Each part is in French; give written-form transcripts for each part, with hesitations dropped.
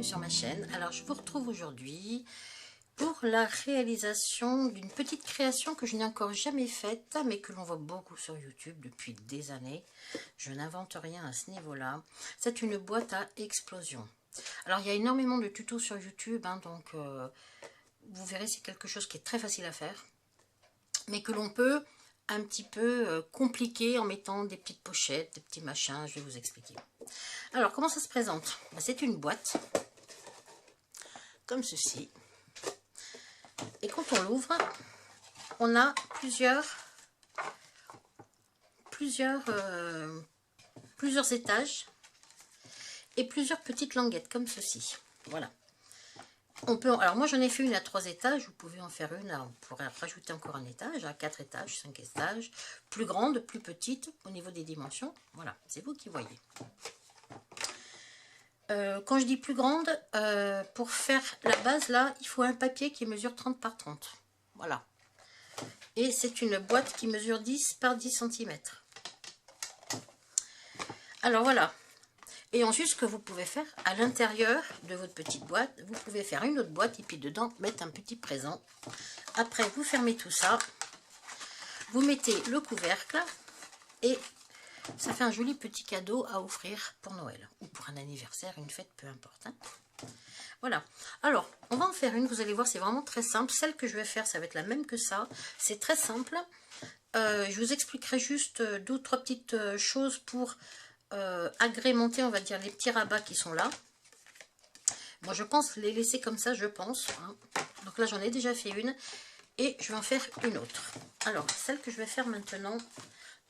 bienvenue sur ma chaîne. Alors je vous retrouve aujourd'hui pour la réalisation d'une petite création que je n'ai encore jamais faite, mais que l'on voit beaucoup sur YouTube depuis des années. Je n'invente rien à ce niveau-là. C'est une boîte à explosion. Alors il y a énormément de tutos sur YouTube, donc vous verrez, c'est quelque chose qui est très facile à faire, mais que l'on peut un petit peu compliquer en mettant des petites pochettes, des petits machins. Je vais vous expliquer. Alors comment ça se présente? C'est une boîte comme ceci, et quand on l'ouvre, on a plusieurs étages et plusieurs petites languettes comme ceci. Voilà. On peut, alors moi j'en ai fait une à 3 étages, vous pouvez en faire une, on pourrait rajouter encore un étage, à 4 étages, 5 étages, plus grande, plus petite au niveau des dimensions. Voilà, c'est vous qui voyez. Quand je dis plus grande, pour faire la base là, il faut un papier qui mesure 30 par 30. Voilà. Et c'est une boîte qui mesure 10 par 10 cm. Alors voilà. Et ensuite, ce que vous pouvez faire à l'intérieur de votre petite boîte, vous pouvez faire une autre boîte et puis dedans mettre un petit présent. Après, vous fermez tout ça. Vous mettez le couvercle et ça fait un joli petit cadeau à offrir pour Noël ou pour un anniversaire, une fête, peu importe. Voilà. Alors, on va en faire une. Vous allez voir, c'est vraiment très simple. Celle que je vais faire, ça va être la même que ça. C'est très simple. Je vous expliquerai juste 2 ou 3 petites choses pour agrémenter, on va dire, les petits rabats qui sont là. Moi, je pense les laisser comme ça, je pense. Donc là, j'en ai déjà fait une. Et je vais en faire une autre. Alors, celle que je vais faire maintenant,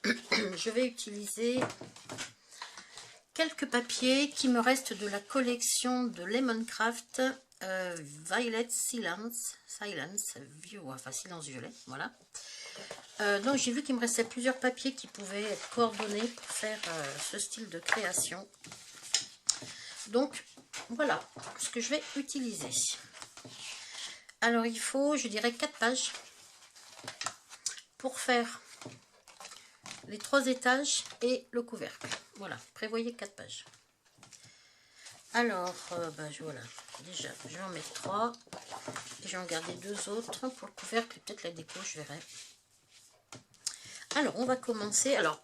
je vais utiliser quelques papiers qui me restent de la collection de Lemoncraft Violet Silence, enfin silence violet, voilà. Donc j'ai vu qu'il me restait plusieurs papiers qui pouvaient être coordonnés pour faire ce style de création. Donc voilà ce que je vais utiliser. Alors il faut, je dirais, 4 pages pour faire les 3 étages et le couvercle. Voilà, prévoyez 4 pages. Alors, voilà, déjà, je vais en mettre 3. Et je vais en garder 2 autres pour le couvercle et peut-être la déco, je verrai. Alors, on va commencer. Alors,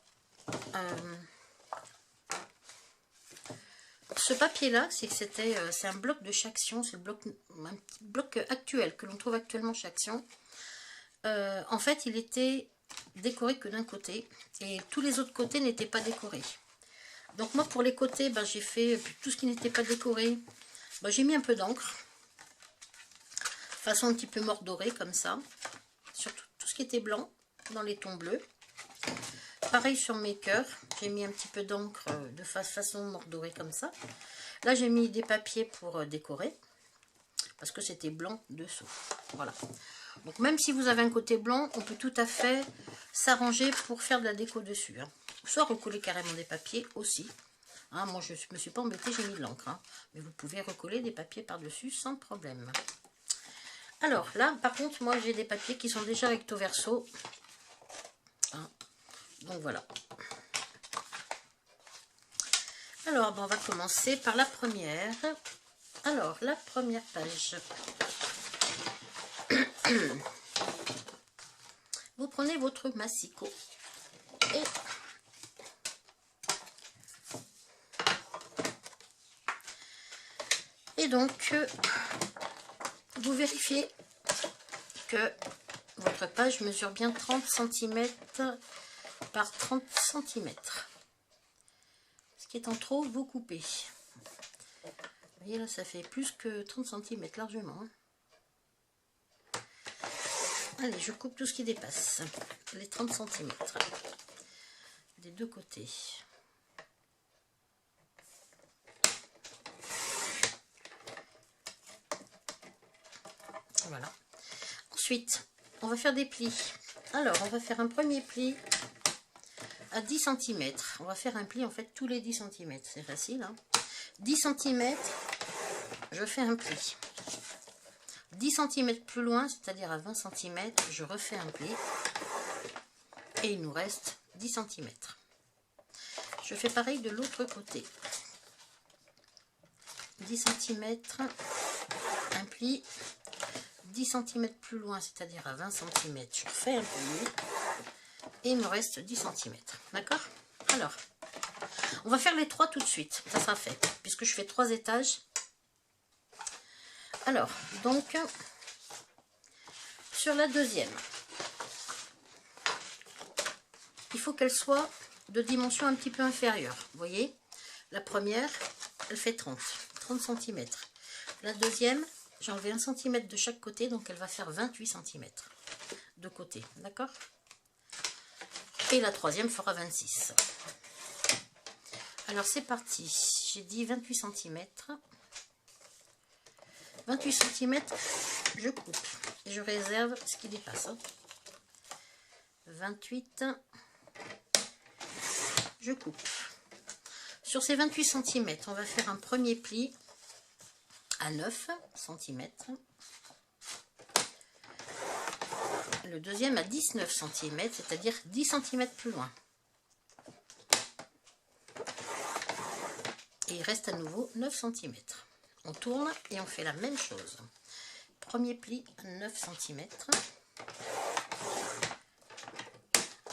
ce papier-là, c'est un bloc de Chaction. C'est un petit bloc actuel que l'on trouve actuellement chez Action. En fait, il était décoré que d'un côté et tous les autres côtés n'étaient pas décorés. Donc moi, pour les côtés, j'ai fait tout ce qui n'était pas décoré. J'ai mis un peu d'encre, façon un petit peu mordorée comme ça, sur tout ce qui était blanc dans les tons bleus. Pareil sur mes cœurs, j'ai mis un petit peu d'encre de façon mordorée comme ça. Là, j'ai mis des papiers pour décorer, parce que c'était blanc dessous. Voilà. Donc même si vous avez un côté blanc, on peut tout à fait s'arranger pour faire de la déco dessus. Soit recoller carrément des papiers aussi. Moi, je ne me suis pas embêtée, j'ai mis de l'encre. Mais vous pouvez recoller des papiers par-dessus sans problème. Alors là, par contre, moi, j'ai des papiers qui sont déjà recto verso. Donc voilà. Alors, on va commencer par la première. Alors, la première page. Vous prenez votre massicot et donc vous vérifiez que votre page mesure bien 30 cm par 30 cm. Ce qui est en trop, vous coupez. Vous voyez là, ça fait plus que 30 cm largement. Allez, je coupe tout ce qui dépasse les 30 cm des 2 côtés. Voilà. Ensuite, on va faire des plis. Alors, on va faire un premier pli à 10 cm. On va faire un pli en fait tous les 10 cm. C'est facile. 10 cm, je fais un pli. 10 cm plus loin, c'est-à-dire à 20 cm, je refais un pli. Et il nous reste 10 cm. Je fais pareil de l'autre côté. 10 cm, un pli, 10 cm plus loin, c'est-à-dire à 20 cm, je fais un peu mieux, et il me reste 10 cm, d'accord? Alors, on va faire les 3 tout de suite, ça sera fait, puisque je fais 3 étages. Alors, donc, sur la deuxième, il faut qu'elle soit de dimension un petit peu inférieure, vous voyez? La première, elle fait 30 cm. La deuxième, j'ai enlevé 1 cm de chaque côté, donc elle va faire 28 cm de côté, d'accord? Et la troisième fera 26. Alors c'est parti, j'ai dit 28 cm. 28 cm, je coupe et je réserve ce qui dépasse. 28, je coupe. Sur ces 28 cm, on va faire un premier pli à 9 cm. Le deuxième à 19 cm, c'est-à-dire 10 cm plus loin. Et il reste à nouveau 9 cm. On tourne et on fait la même chose. Premier pli à 9 cm.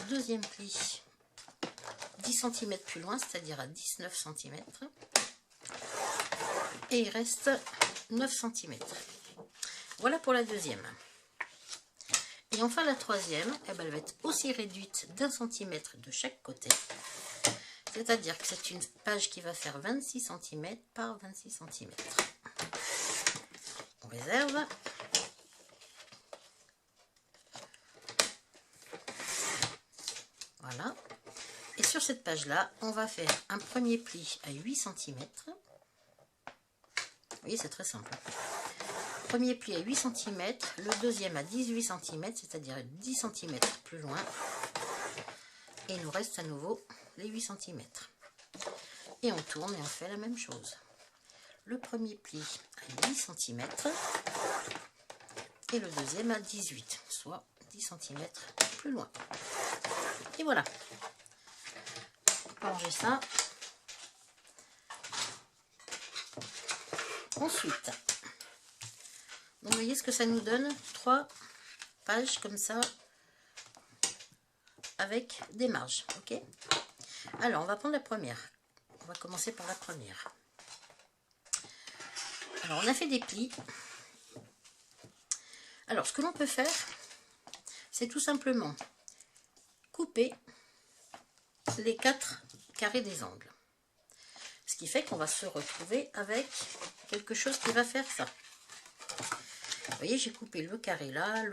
Deuxième pli 10 cm plus loin, c'est-à-dire à 19 cm. Et il reste 9 cm. Voilà pour la deuxième. Et enfin la troisième, eh ben, elle va être aussi réduite d'1 cm de chaque côté. C'est-à-dire que c'est une page qui va faire 26 cm par 26 cm. On réserve. Voilà. Et sur cette page-là, on va faire un premier pli à 8 cm. Vous voyez, c'est très simple. Premier pli à 8 cm, le deuxième à 18 cm, c'est-à-dire 10 cm plus loin. Et il nous reste à nouveau les 8 cm. Et on tourne et on fait la même chose. Le premier pli à 8 cm et le deuxième à 18, soit 10 cm plus loin. Et voilà. On peut ranger ça. Ensuite, donc vous voyez ce que ça nous donne, 3 pages comme ça, avec des marges, ok? Alors, on va prendre la première. On va commencer par la première. Alors, on a fait des plis. Alors, ce que l'on peut faire, c'est tout simplement couper les 4 carrés des angles. Ce qui fait qu'on va se retrouver avec quelque chose qui va faire ça. Vous voyez, j'ai coupé le carré là,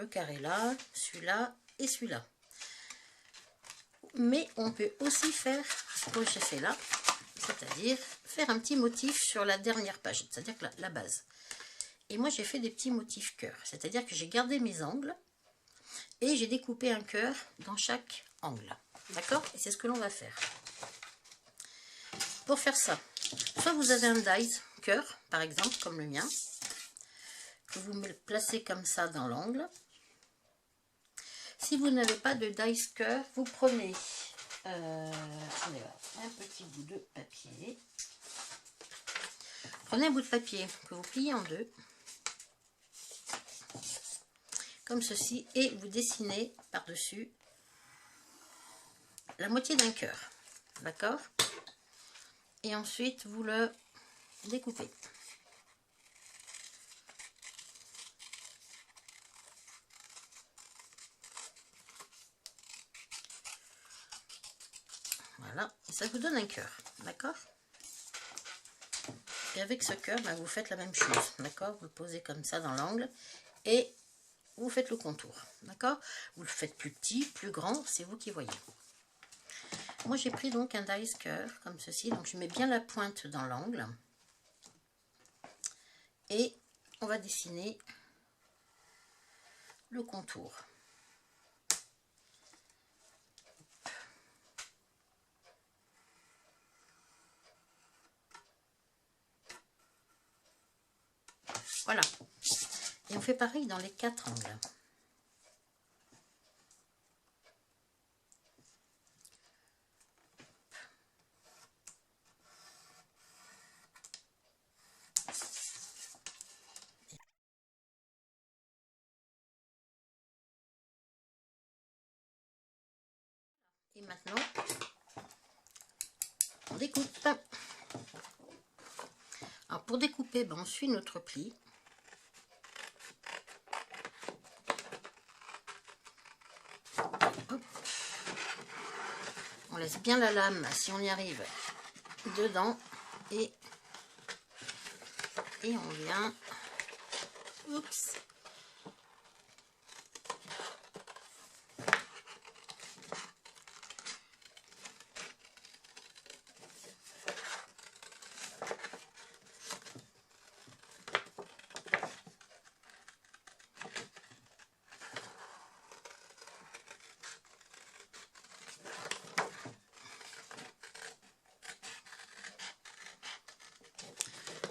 celui-là et celui-là. Mais on peut aussi faire ce que j'ai fait là, c'est-à-dire faire un petit motif sur la dernière page, c'est-à-dire la base. Et moi, j'ai fait des petits motifs cœur, c'est-à-dire que j'ai gardé mes angles et j'ai découpé un cœur dans chaque angle. D'accord? Et c'est ce que l'on va faire. Pour faire ça, soit vous avez un dies cœur, par exemple, comme le mien, que vous me placez comme ça dans l'angle. Si vous n'avez pas de dies cœur, vous prenez un petit bout de papier. Prenez un bout de papier que vous pliez en deux, comme ceci, et vous dessinez par-dessus la moitié d'un cœur. D'accord? Et ensuite, vous le découpez. Voilà, et ça vous donne un cœur, d'accord? Et avec ce cœur, ben, vous faites la même chose, d'accord? Vous le posez comme ça dans l'angle et vous faites le contour, d'accord? Vous le faites plus petit, plus grand, c'est vous qui voyez. Moi, j'ai pris donc un dies cœur comme ceci, donc je mets bien la pointe dans l'angle et on va dessiner le contour. Voilà. Et on fait pareil dans les 4 angles. Et maintenant, on découpe. Alors pour découper, ben, on suit notre pli. Hop. On laisse bien la lame, si on y arrive, dedans. Et on vient... Oups.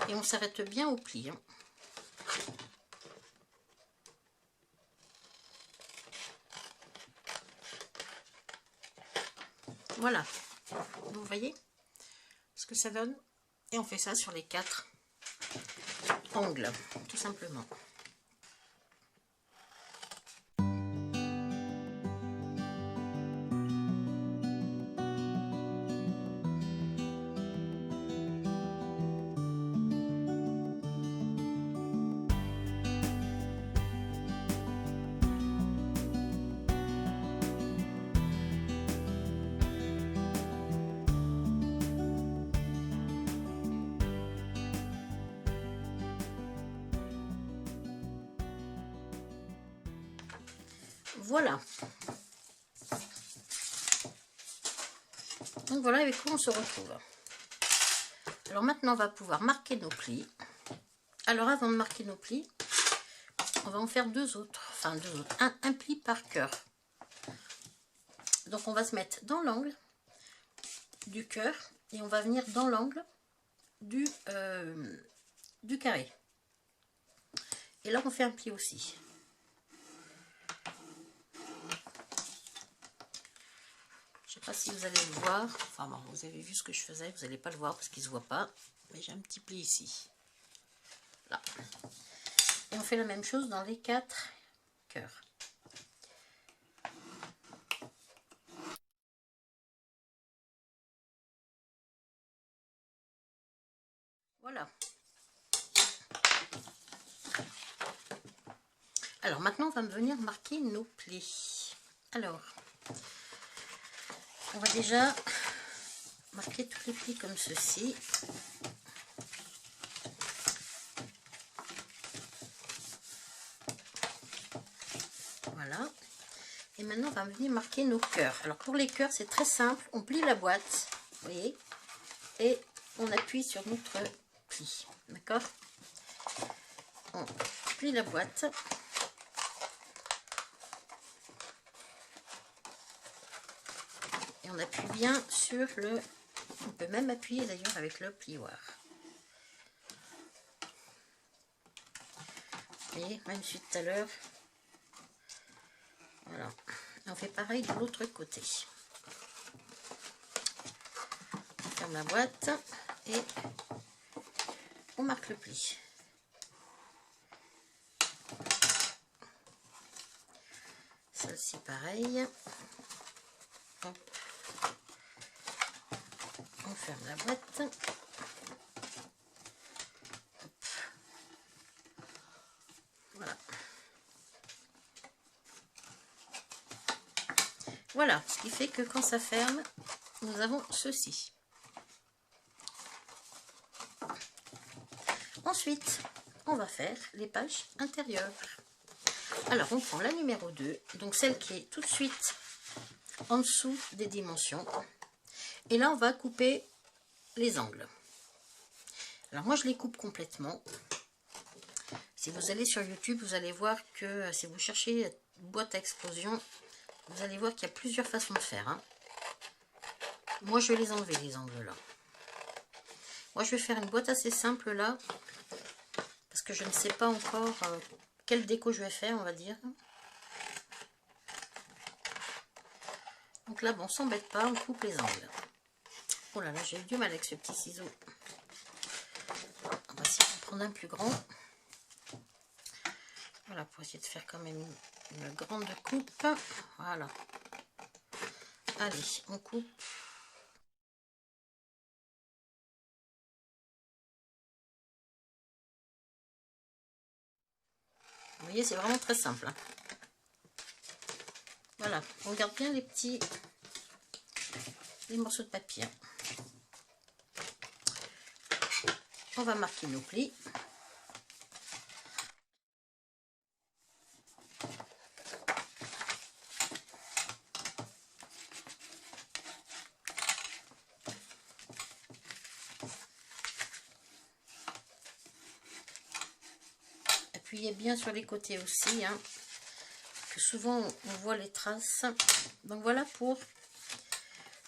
Et on s'arrête bien au pli. Hein. Voilà. Vous voyez ce que ça donne? Et on fait ça sur les 4 angles, tout simplement. Voilà. Donc voilà avec quoi on se retrouve. Alors maintenant on va pouvoir marquer nos plis. Alors avant de marquer nos plis, on va en faire deux autres. Enfin deux autres. Un pli par cœur. Donc on va se mettre dans l'angle du cœur et on va venir dans l'angle du carré. Et là on fait un pli aussi. Je ne sais pas si vous allez le voir. Enfin bon, vous avez vu ce que je faisais, vous n'allez pas le voir parce qu'il ne se voit pas. Mais j'ai un petit pli ici. Là. Et on fait la même chose dans les 4 cœurs. Voilà. Alors maintenant on va venir marquer nos plis. Alors, on va déjà marquer tous les plis comme ceci. Voilà. Et maintenant on va venir marquer nos cœurs. Alors pour les cœurs c'est très simple. On plie la boîte, vous voyez, et on appuie sur notre pli. D'accord? On plie la boîte. On appuie bien sur le... On peut même appuyer d'ailleurs avec le plioir. Et même suite tout à l'heure. Voilà. On fait pareil de l'autre côté. On ferme la boîte et on marque le pli. Celle-ci pareil. Hop. On ferme la boîte. Hop. Voilà. Voilà, ce qui fait que quand ça ferme, nous avons ceci. Ensuite, on va faire les pages intérieures. Alors, on prend la numéro 2, donc celle qui est tout de suite en dessous des dimensions. Et là, on va couper les angles. Alors, moi, je les coupe complètement. Si vous allez sur YouTube, vous allez voir que si vous cherchez boîte à explosion, vous allez voir qu'il y a plusieurs façons de faire. Hein. Moi, je vais les enlever, les angles là. Moi, je vais faire une boîte assez simple là, parce que je ne sais pas encore quelle déco je vais faire, on va dire. Donc là, bon, on s'embête pas, on coupe les angles. Oh là là, j'ai eu du mal avec ce petit ciseau. On va essayer de prendre un plus grand. Voilà, pour essayer de faire quand même une grande coupe. Voilà. Allez, on coupe. Vous voyez, c'est vraiment très simple. Hein. Voilà, on garde bien les morceaux de papier. On va marquer nos plis. Appuyez bien sur les côtés aussi, hein, que souvent on voit les traces. Donc voilà pour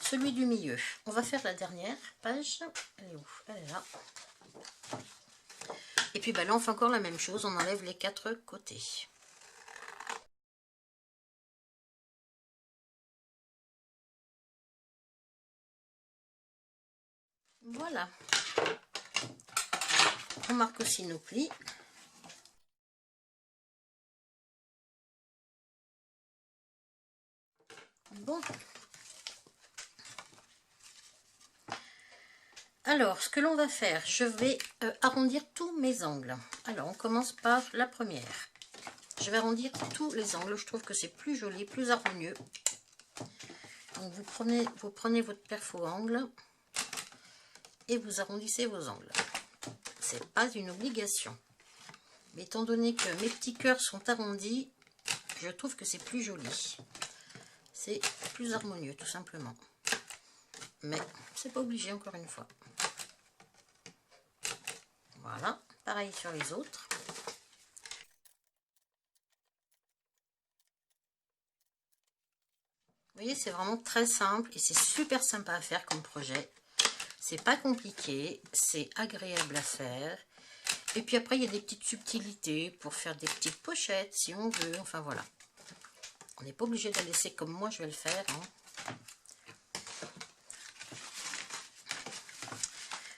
celui du milieu. On va faire la dernière page. Elle est où? Elle est là. Et puis bah là on fait encore la même chose, on enlève les 4 côtés. Voilà. On marque aussi nos plis. Bon. Alors, ce que l'on va faire, je vais arrondir tous mes angles. Alors, on commence par la première. Je vais arrondir tous les angles. Je trouve que c'est plus joli, plus harmonieux. Donc, vous prenez votre perfo-angle et vous arrondissez vos angles. C'est pas une obligation. Mais étant donné que mes petits cœurs sont arrondis, je trouve que c'est plus joli. C'est plus harmonieux, tout simplement. Mais c'est pas obligé, encore une fois. Voilà, pareil sur les autres. Vous voyez, c'est vraiment très simple et c'est super sympa à faire comme projet. C'est pas compliqué, c'est agréable à faire. Et puis après, il y a des petites subtilités pour faire des petites pochettes si on veut. Enfin voilà. On n'est pas obligé de la laisser comme moi je vais le faire. Hein.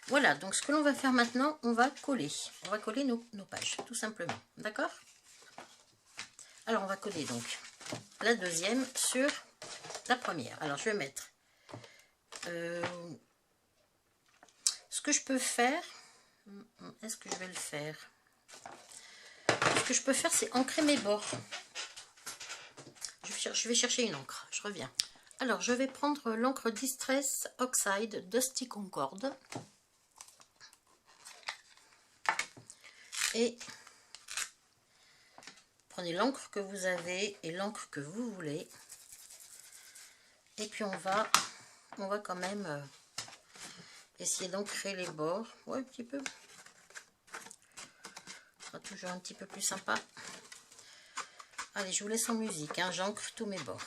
Voilà, donc ce que l'on va faire maintenant, on va coller. On va coller nos pages, tout simplement. D'accord? Alors, on va coller donc la deuxième sur la première. Alors, je vais mettre... ce que je peux faire... Est-ce que je vais le faire? Ce que je peux faire, c'est ancrer mes bords. Je vais chercher une encre. Je reviens. Alors, je vais prendre l'encre Distress Oxide Dusty Concord. Et prenez l'encre que vous avez et l'encre que vous voulez. Et puis on va quand même essayer d'ancrer les bords. Ouais, un petit peu. Ce sera toujours un petit peu plus sympa. Allez, je vous laisse en musique. Hein, j'ancre tous mes bords.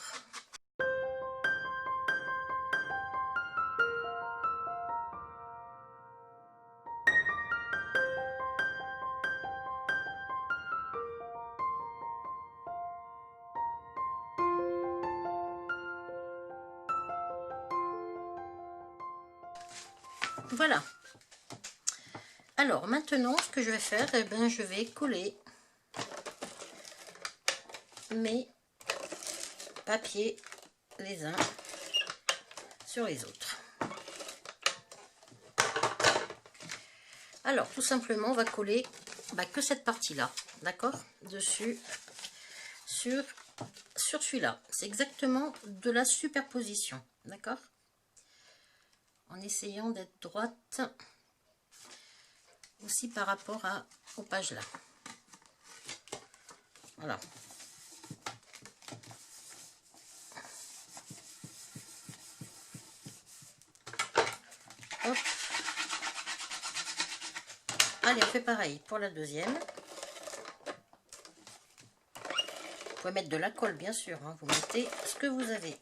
Voilà. Alors maintenant, ce que je vais faire, eh ben, je vais coller mes papiers les uns sur les autres. Alors tout simplement, on va coller que cette partie-là, d'accord, dessus sur celui-là. C'est exactement de la superposition, d'accord, en essayant d'être droite aussi par rapport aux pages là. Voilà. Hop. Allez, on fait pareil pour la deuxième. Vous pouvez mettre de la colle, bien sûr. Hein. Vous mettez ce que vous avez.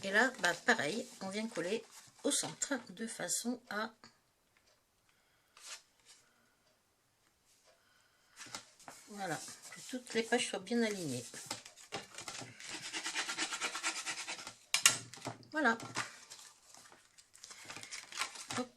Et là, pareil, on vient coller au centre de façon à... Voilà, que toutes les pages soient bien alignées. Voilà. Hop.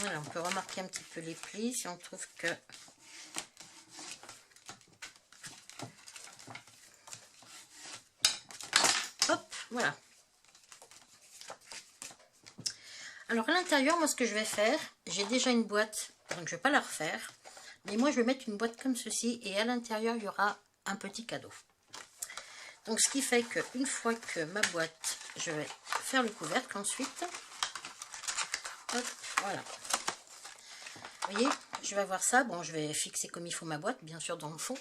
Voilà, on peut remarquer un petit peu les plis si on trouve que... Hop, voilà. Alors à l'intérieur, moi ce que je vais faire, j'ai déjà une boîte, donc je ne vais pas la refaire. Mais moi je vais mettre une boîte comme ceci et à l'intérieur il y aura un petit cadeau. Donc ce qui fait qu'une fois que ma boîte, je vais faire le couvercle ensuite. Hop, voilà. Vous voyez, je vais avoir ça. Bon, je vais fixer comme il faut ma boîte, bien sûr dans le fond.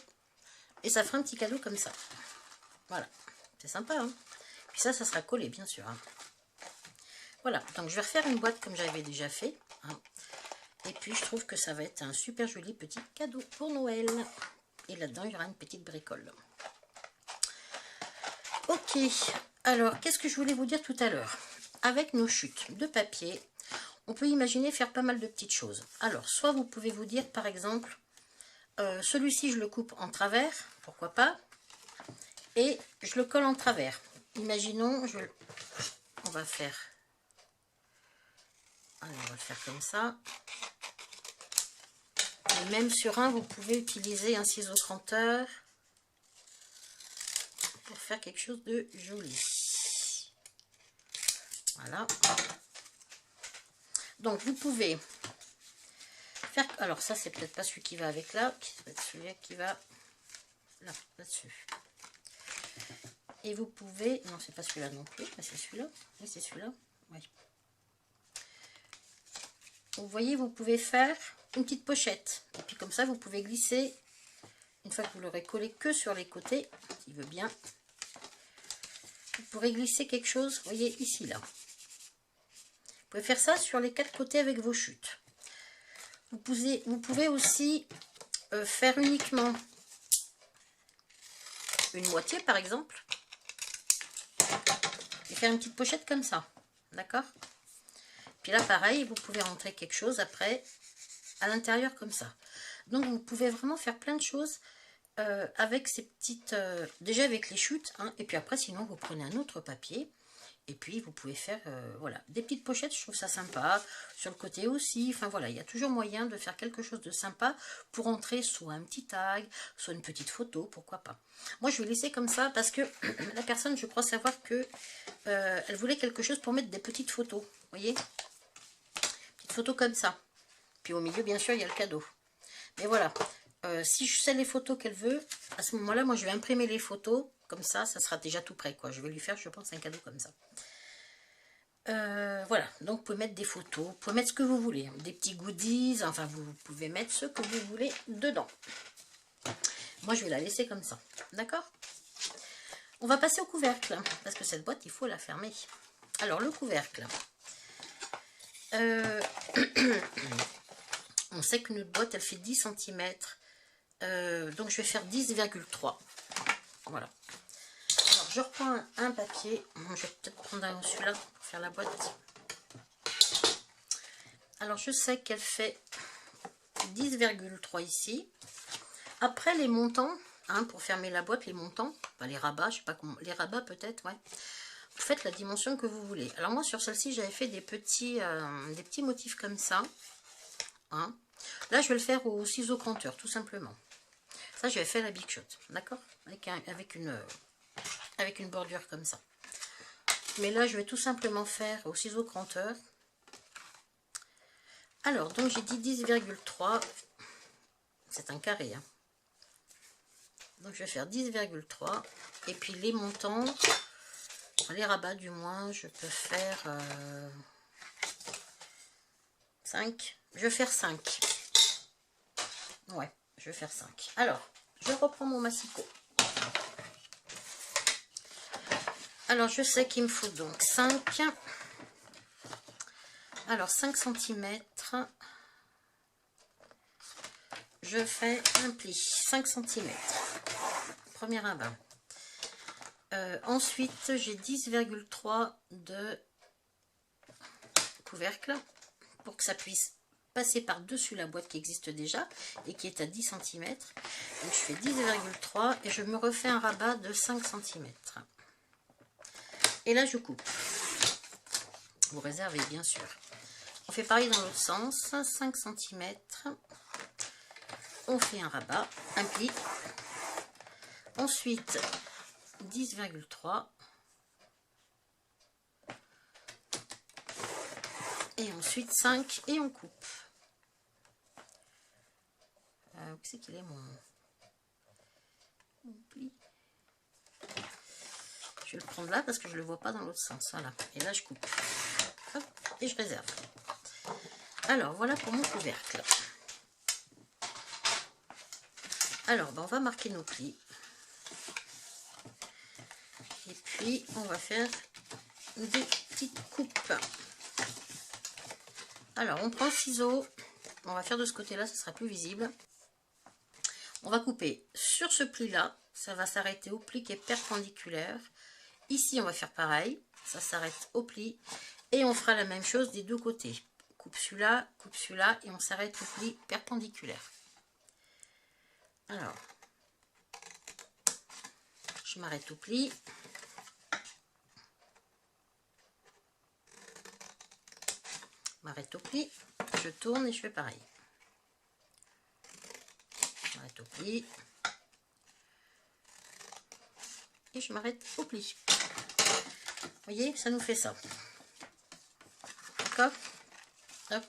Et ça fera un petit cadeau comme ça. Voilà, c'est sympa, hein. Puis ça sera collé, bien sûr, hein. Voilà, donc je vais refaire une boîte comme j'avais déjà fait, hein. Et puis je trouve que ça va être un super joli petit cadeau pour Noël. Et là-dedans, il y aura une petite bricole. Ok, alors qu'est-ce que je voulais vous dire tout à l'heure? Avec nos chutes de papier, on peut imaginer faire pas mal de petites choses. Alors, soit vous pouvez vous dire, par exemple, celui-ci, je le coupe en travers, pourquoi pas, et je le colle en travers. Imaginons, on va faire... Allez, on va le faire comme ça. Et même sur un, vous pouvez utiliser un ciseau cranteur pour faire quelque chose de joli. Voilà. Donc, vous pouvez faire... Alors, ça, c'est peut-être pas celui qui va avec là. C'est celui qui va là-dessus. Et vous pouvez... Non, c'est pas celui-là non plus. C'est celui-là. Oui, c'est celui-là. Oui. Vous voyez, vous pouvez faire une petite pochette. Et puis comme ça, vous pouvez glisser, une fois que vous l'aurez collé que sur les côtés, s'il veut bien, vous pourrez glisser quelque chose, vous voyez, ici, là. Vous pouvez faire ça sur les 4 côtés avec vos chutes. Vous pouvez aussi faire uniquement une moitié, par exemple, et faire une petite pochette comme ça, d'accord? Puis là, pareil, vous pouvez rentrer quelque chose après à l'intérieur comme ça. Donc, vous pouvez vraiment faire plein de choses avec ces petites... déjà avec les chutes, hein, et puis après, sinon, vous prenez un autre papier. Et puis, vous pouvez faire, voilà, des petites pochettes, je trouve ça sympa. Sur le côté aussi, enfin voilà, il y a toujours moyen de faire quelque chose de sympa pour entrer soit un petit tag, soit une petite photo, pourquoi pas. Moi, je vais laisser comme ça parce que la personne, je crois savoir que elle voulait quelque chose pour mettre des petites photos, vous voyez, petites photos comme ça. Puis au milieu, bien sûr, il y a le cadeau. Mais voilà, si je sais les photos qu'elle veut, à ce moment-là, moi, je vais imprimer les photos. Comme ça, ça sera déjà tout prêt, quoi. Je vais lui faire, je pense, un cadeau comme ça. Voilà, donc vous pouvez mettre des photos, vous pouvez mettre ce que vous voulez. Des petits goodies, enfin, vous pouvez mettre ce que vous voulez dedans. Moi, je vais la laisser comme ça, d'accord? On va passer au couvercle, parce que cette boîte, il faut la fermer. Alors, le couvercle. On sait que notre boîte, elle fait 10 cm. Donc, je vais faire 10,3. Voilà. Alors, je reprends un papier. Je vais peut-être prendre celui-là pour faire la boîte. Alors, je sais qu'elle fait 10,3 ici. Après, les montants, hein, pour fermer la boîte, les montants, enfin, les rabats, je sais pas comment, les rabats peut-être, ouais. Vous faites la dimension que vous voulez. Alors, moi, sur celle-ci, j'avais fait des petits motifs comme ça. Hein. Là, je vais le faire au ciseau cranteur, tout simplement. Ça, j'avais fait la Big Shot, d'accord, avec une bordure comme ça. Mais là, je vais tout simplement faire au ciseau cranteur. Alors, donc, j'ai dit 10,3. C'est un carré, hein. Donc, je vais faire 10,3. Et puis, les montants, les rabats, du moins, je peux faire 5. Je vais faire 5. Ouais, je vais faire 5. Alors, je reprends mon massicot. Alors, je sais qu'il me faut donc 5. Alors, 5 cm. Je fais un pli, 5 cm. Premier rabat. Ensuite, j'ai 10,3 de couvercle pour que ça puisse passer par-dessus la boîte qui existe déjà et qui est à 10 cm. Donc, je fais 10,3 et je me refais un rabat de 5 cm. Et là, je coupe. Vous réservez, bien sûr. On fait pareil dans l'autre sens, 5 cm. On fait un rabat, un pli. Ensuite, 10,3. Et ensuite 5 et on coupe. Où c'est qu'il est mon pli? Je vais le prendre là parce que je ne le vois pas dans l'autre sens. Voilà. Et là, je coupe. Hop, et je réserve. Alors, voilà pour mon couvercle. Alors, ben, on va marquer nos plis. Et puis, on va faire des petites coupes. Alors, on prend le ciseau. On va faire de ce côté-là, ça sera plus visible. On va couper sur ce pli-là. Ça va s'arrêter au pli qui est perpendiculaire. Ici, on va faire pareil. Ça s'arrête au pli. Et on fera la même chose des deux côtés. Coupe celui-là et on s'arrête au pli perpendiculaire. Alors, je m'arrête au pli. M'arrête au pli. Je tourne et je fais pareil. Je m'arrête au pli. Et je m'arrête au pli. Vous voyez, ça nous fait ça. D'accord? Hop.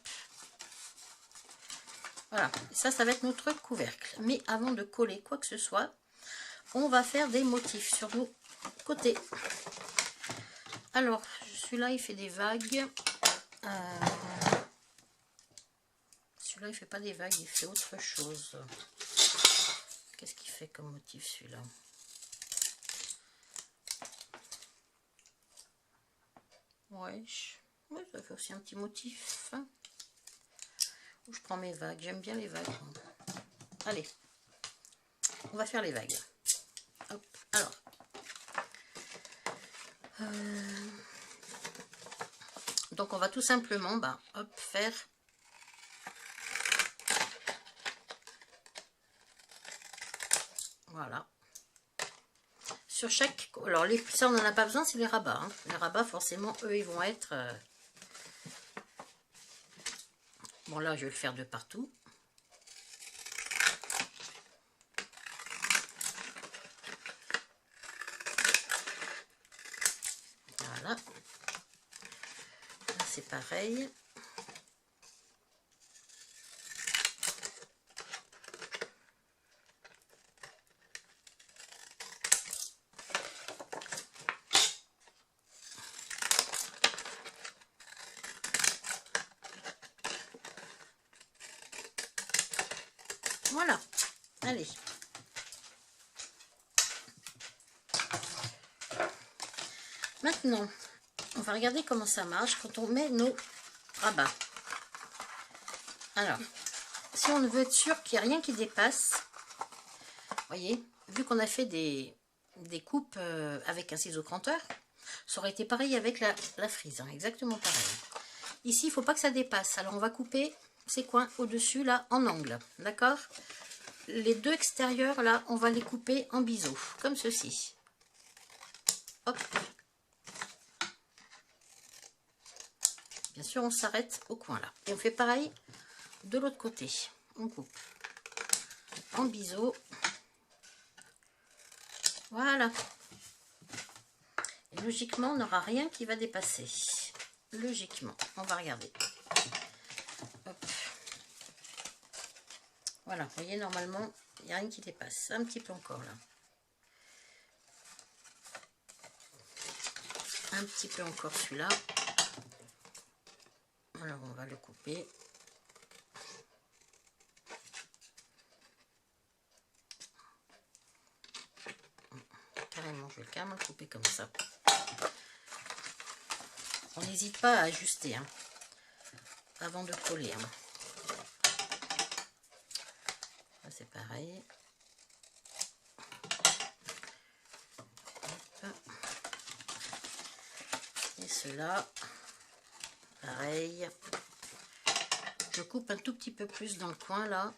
Voilà. Et ça va être notre couvercle. Mais avant de coller quoi que ce soit, on va faire des motifs sur nos côtés. Alors, celui-là, il fait des vagues. Celui-là, il fait pas des vagues, il fait autre chose. Qu'est-ce qu'il fait comme motif, celui-là? Ouais, ça fait aussi un petit motif. Je prends mes vagues, j'aime bien les vagues. Allez, on va faire les vagues. Hop, alors. Donc on va tout simplement hop, faire voilà. Sur chaque... Alors ça on n'en a pas besoin, c'est les rabats. Hein. Les rabats forcément, eux, ils vont être... Bon là, je vais le faire de partout. Voilà. Là, c'est pareil. Voilà. Allez. Maintenant, on va regarder comment ça marche quand on met nos rabats. Alors, si on veut être sûr qu'il n'y a rien qui dépasse, vous voyez, vu qu'on a fait des coupes avec un ciseau cranteur, ça aurait été pareil avec la frise, hein, exactement pareil. Ici, il ne faut pas que ça dépasse. Alors, on va couper ces coins au-dessus, là, en angle, d'accord? Les deux extérieurs, là, on va les couper en biseau, comme ceci. Hop. Bien sûr, on s'arrête au coin, là. Et on fait pareil de l'autre côté. On coupe en biseau. Voilà. Et logiquement, on n'aura rien qui va dépasser. Logiquement, on va regarder. Hop. Voilà, vous voyez, normalement, il n'y a rien qui dépasse. Un petit peu encore, là. Un petit peu encore celui-là. Alors, on va le couper. Carrément, je vais carrément le couper comme ça. On n'hésite pas à ajuster hein, avant de coller. Hein. C'est pareil. Hop. Et cela, pareil. Je coupe un tout petit peu plus dans le coin là.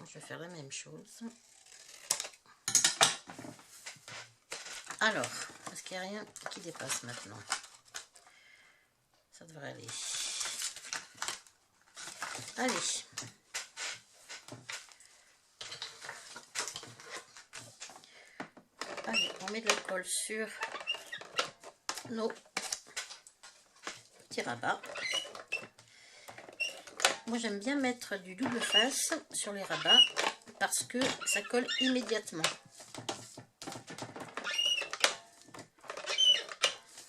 Je vais faire la même chose. Alors, est-ce qu'il n'y a rien qui dépasse maintenant? Ça devrait aller. Allez. Allez, on met de la colle sur nos petits rabats. Moi, j'aime bien mettre du double face sur les rabats parce que ça colle immédiatement.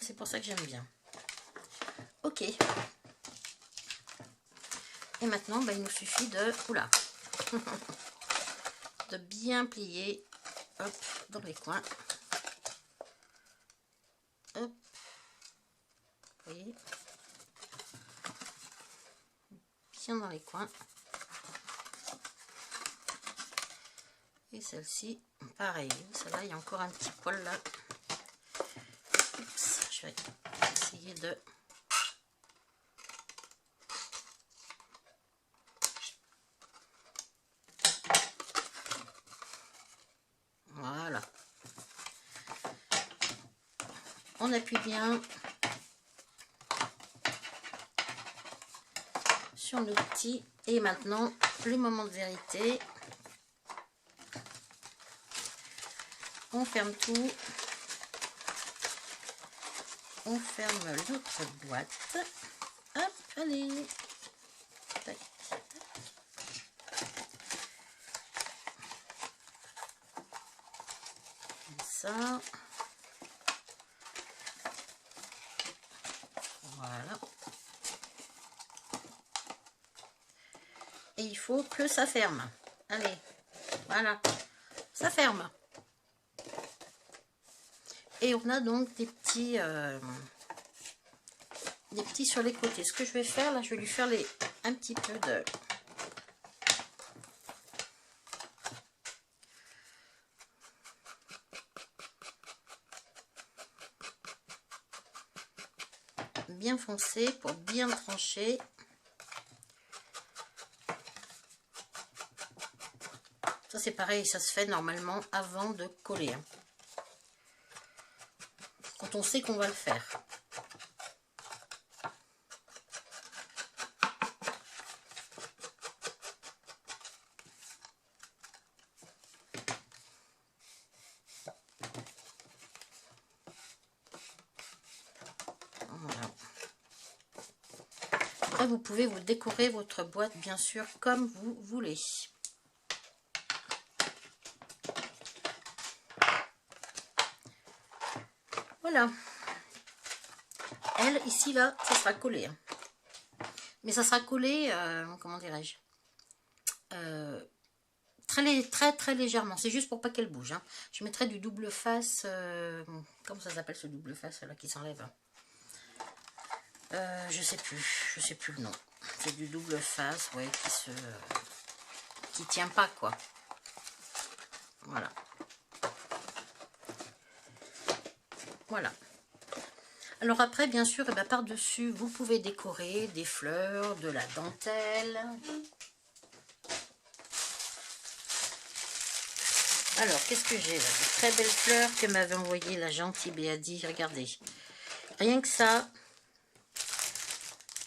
C'est pour ça que j'aime bien. Ok. Et maintenant, il nous suffit de... Oula de bien plier, hop, dans les coins. Hop. Vous voyez, bien dans les coins. Et celle-ci, pareil. Celle-là, il y a encore un petit poil là. Oups, je vais essayer de... Voilà. On appuie bien sur nos petits. Et maintenant, le moment de vérité. On ferme tout. On ferme l'autre boîte. Hop, allez. Tac, tac. Comme ça. Voilà. Et il faut que ça ferme. Allez, voilà. Ça ferme. Et on a donc des petits sur les côtés. Ce que je vais faire là, je vais lui faire un petit peu de... bien foncé pour bien trancher. Ça c'est pareil, ça se fait normalement avant de coller. Hein. Quand on sait qu'on va le faire. Voilà. Après, vous pouvez vous décorer votre boîte, bien sûr, comme vous voulez. Voilà. Elle, ici, là, ça sera collé. Hein. Mais ça sera collé, comment dirais-je, très légèrement. C'est juste pour pas qu'elle bouge. Hein. Je mettrai du double face. Comment ça s'appelle ce double face là qui s'enlève? Je sais plus le nom. C'est du double face, ouais, qui tient pas quoi. Voilà. Voilà. Alors après, bien sûr, par-dessus, vous pouvez décorer des fleurs, de la dentelle. Alors, qu'est-ce que j'ai là? De très belles fleurs que m'avait envoyé la gentille Béadi. Regardez. Rien que ça,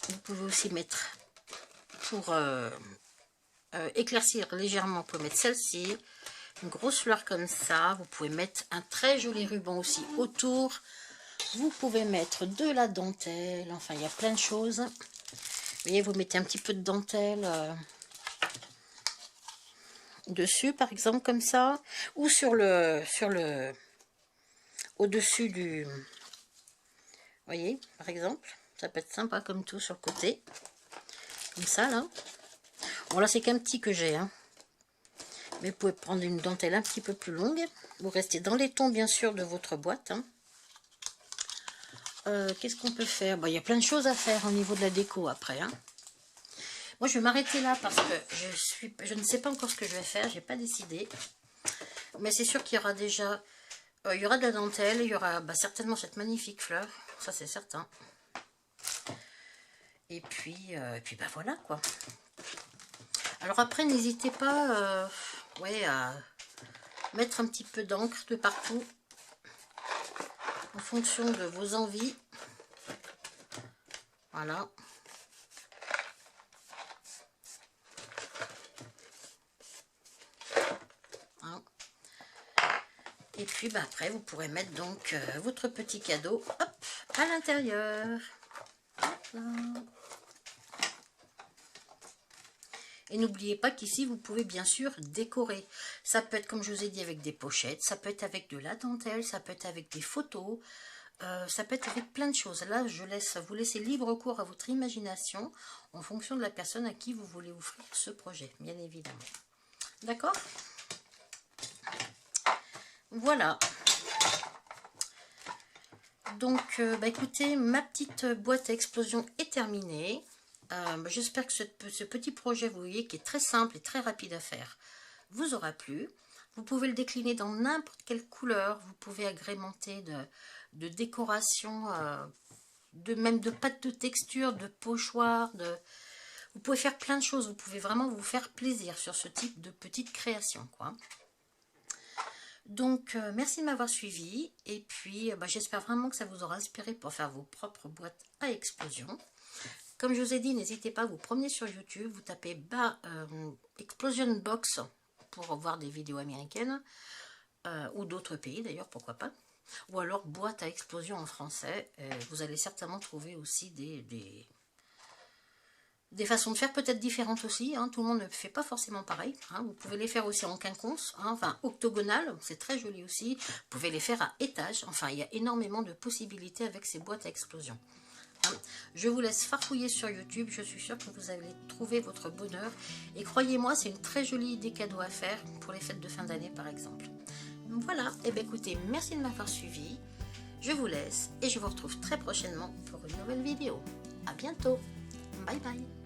vous pouvez aussi mettre, pour éclaircir légèrement, vous pouvez mettre celle-ci. Une grosse fleur comme ça. Vous pouvez mettre un très joli ruban aussi autour. Vous pouvez mettre de la dentelle. Enfin, il y a plein de choses. Vous voyez, vous mettez un petit peu de dentelle dessus, par exemple, comme ça. Ou au-dessus du... Vous voyez, par exemple. Ça peut être sympa comme tout sur le côté. Comme ça, là. Bon, là, c'est qu'un petit que j'ai, hein. Mais vous pouvez prendre une dentelle un petit peu plus longue. Vous restez dans les tons, bien sûr, de votre boîte. Hein. Qu'est-ce qu'on peut faire? Il y a plein de choses à faire au niveau de la déco après. Hein. Moi, je vais m'arrêter là parce que je ne sais pas encore ce que je vais faire. J'ai pas décidé. Mais c'est sûr qu'il y aura déjà... il y aura de la dentelle. Il y aura certainement cette magnifique fleur. Ça, c'est certain. Et puis voilà, quoi. Alors après, n'hésitez pas... à mettre un petit peu d'encre de partout en fonction de vos envies. Voilà. Hein. Et puis bah, après, vous pourrez mettre donc votre petit cadeau hop, à l'intérieur. Et n'oubliez pas qu'ici, vous pouvez bien sûr décorer. Ça peut être, comme je vous ai dit, avec des pochettes, ça peut être avec de la dentelle, ça peut être avec des photos, ça peut être avec plein de choses. Là, vous laissez libre cours à votre imagination en fonction de la personne à qui vous voulez offrir ce projet, bien évidemment. D'accord? Voilà. Donc, bah écoutez, ma petite boîte à explosion est terminée. J'espère que ce petit projet, vous voyez, qui est très simple et très rapide à faire, vous aura plu. Vous pouvez le décliner dans n'importe quelle couleur. Vous pouvez agrémenter de décoration, même de pâte de texture, de pochoir. Vous pouvez faire plein de choses. Vous pouvez vraiment vous faire plaisir sur ce type de petite création, quoi. Donc, merci de m'avoir suivi. Et puis, j'espère vraiment que ça vous aura inspiré pour faire vos propres boîtes à explosion. Comme je vous ai dit, n'hésitez pas à vous promener sur YouTube. Vous tapez Explosion Box pour voir des vidéos américaines. Ou d'autres pays d'ailleurs, pourquoi pas. Ou alors boîte à explosion en français. Vous allez certainement trouver aussi des façons de faire peut-être différentes aussi, hein. Tout le monde ne fait pas forcément pareil, hein. Vous pouvez les faire aussi en quinconce, hein, enfin octogonal, c'est très joli aussi. Vous pouvez les faire à étage, enfin il y a énormément de possibilités avec ces boîtes à explosion, hein. Je vous laisse farfouiller sur YouTube, je suis sûre que vous allez trouver votre bonheur. Et croyez-moi, c'est une très jolie idée cadeau à faire pour les fêtes de fin d'année par exemple. Voilà, et bien écoutez, merci de m'avoir suivi. Je vous laisse et je vous retrouve très prochainement pour une nouvelle vidéo. À bientôt, bye bye.